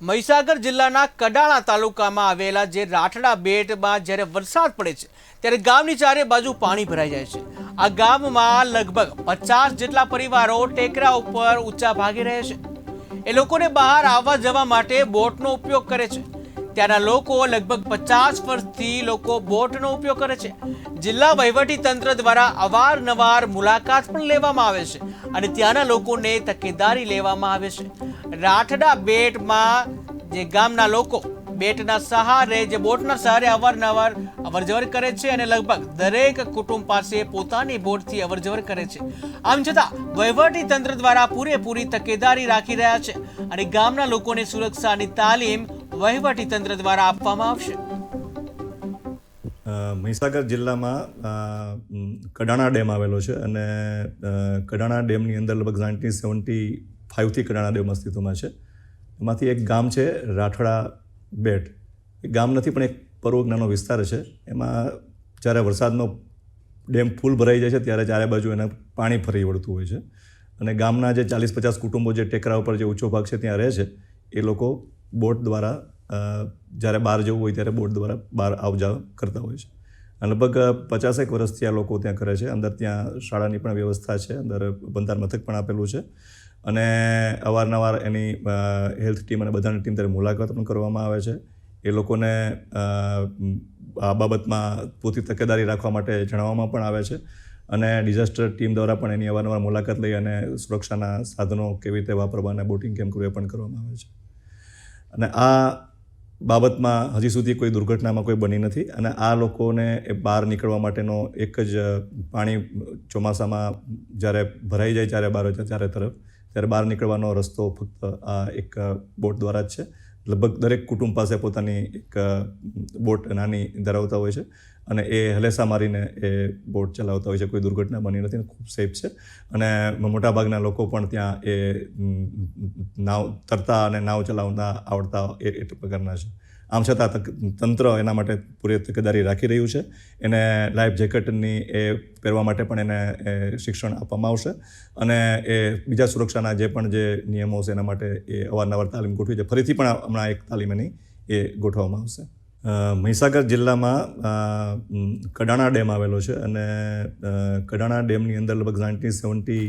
મહીસાગર જિલ્લાના કડાણા તાલુકામાં આવેલા જે રાઠડા બેટમાં જ્યારે વરસાદ પડે છે ત્યારે ગામની ચારે બાજુ પાણી ભરાઈ જાય છે। આ ગામમાં લગભગ 50 જેટલા પરિવારો ટેકરા ઉપર ઊંચા ભાગી રહે છે। એ લોકોને બહાર આવવા જવા માટે બોટનો ઉપયોગ કરે છે। ત્યાંના લોકો લગભગ 50 વર્ષથી લોકો બોટનો ઉપયોગ કરે છે। જિલ્લા વહીવટી તંત્ર દ્વારા અવારનવાર મુલાકાત પણ લેવામાં આવે છે અને ત્યાંના લોકોને તકેદારી લેવામાં આવે છે। રાઠડા બેટમાં જે ગામના લોકો બેટના સહારે જે બોટના સહારે અવારનવાર અવરજવર કરે છે અને લગભગ દરેક કુટુંબ પાસે પોતાની બોટથી અવરજવર કરે છે। આમ છતાં વહીવટી તંત્ર દ્વારા પૂરેપૂરી તકેદારી રાખી રહ્યા છે અને ગામના લોકોને સુરક્ષાની તાલીમ વહીવટી તંત્ર દ્વારા આપવામાં આવશે। મહીસાગર જિલ્લામાં કડાણા ડેમ આવેલો છે અને કડાણા ડેમની અંદર લગભગ 1975થી કડાણા ડેમ અસ્તિત્વમાં છે। એમાંથી એક ગામ છે રાઠડા બેટ। એ ગામ નથી પણ એક પર્વતનાનો વિસ્તાર છે। એમાં જ્યારે વરસાદનો ડેમ ફૂલ ભરાઈ જાય છે ત્યારે ચારે બાજુ એને પાણી ફરી વળતું હોય છે અને ગામના જે 40-50 કુટુંબો જે ટેકરા ઉપર જે ઊંચો ભાગ છે ત્યાં રહે છે એ લોકો બોટ દ્વારા જ્યારે બહાર જવું હોય ત્યારે બોટ દ્વારા બહાર આવ જાવ કરતા હોય છે અને લગભગ 50 વર્ષથી આ લોકો ત્યાં કરે છે। અંદર ત્યાં શાળાની પણ વ્યવસ્થા છે, અંદર બંધાર મથક પણ આપેલું છે અને અવારનવાર એની હેલ્થ ટીમ અને બધાની ટીમ ત્યારે મુલાકાત પણ કરવામાં આવે છે। એ લોકોને આ બાબતમાં પૂરતી તકેદારી રાખવા માટે જણાવવામાં પણ આવે છે અને ડિઝાસ્ટર ટીમ દ્વારા પણ એની અવારનવાર મુલાકાત લઈ અને સુરક્ષાના સાધનો કેવી રીતે વાપરવા અને બોટિંગ કેમ કરવું એ પણ કરવામાં આવે છે અને આ બાબતમાં હજી સુધી કોઈ દુર્ઘટનામાં કોઈ બની નથી અને આ લોકોને એ બહાર નીકળવા માટેનો એક જ પાણી ચોમાસામાં જ્યારે ભરાઈ જાય ચારે તરફ ત્યારે બહાર નીકળવાનો રસ્તો ફક્ત આ એક બોટ દ્વારા જ છે। લગભગ દરેક કુટુંબ પાસે પોતાની એક બોટ નાની ધરાવતા હોય છે અને એ હલેસા મારીને એ બોટ ચલાવતા હોય છે। કોઈ દુર્ઘટના બની નથી, ખૂબ સેફ છે અને મોટાભાગના લોકો પણ ત્યાં એ નાવ તરતા અને નાવ ચલાવતા આવડતા એ પ્રકારના છે। આમ છતાં તંત્ર એના માટે પૂરી તકેદારી રાખી રહ્યું છે। એને લાઈફ જેકેટની એ પહેરવા માટે પણ એને શિક્ષણ આપવામાં આવશે અને એ બીજા સુરક્ષાના જે પણ જે નિયમો છે એના માટે એ અવારનવાર તાલીમ ગોઠવી છે। ફરીથી પણ હમણાં એક તાલીમ એની એ ગોઠવવામાં આવશે। મહીસાગર જિલ્લામાં કડાણા ડેમ આવેલો છે અને કડાણા ડેમની અંદર લગભગ 1975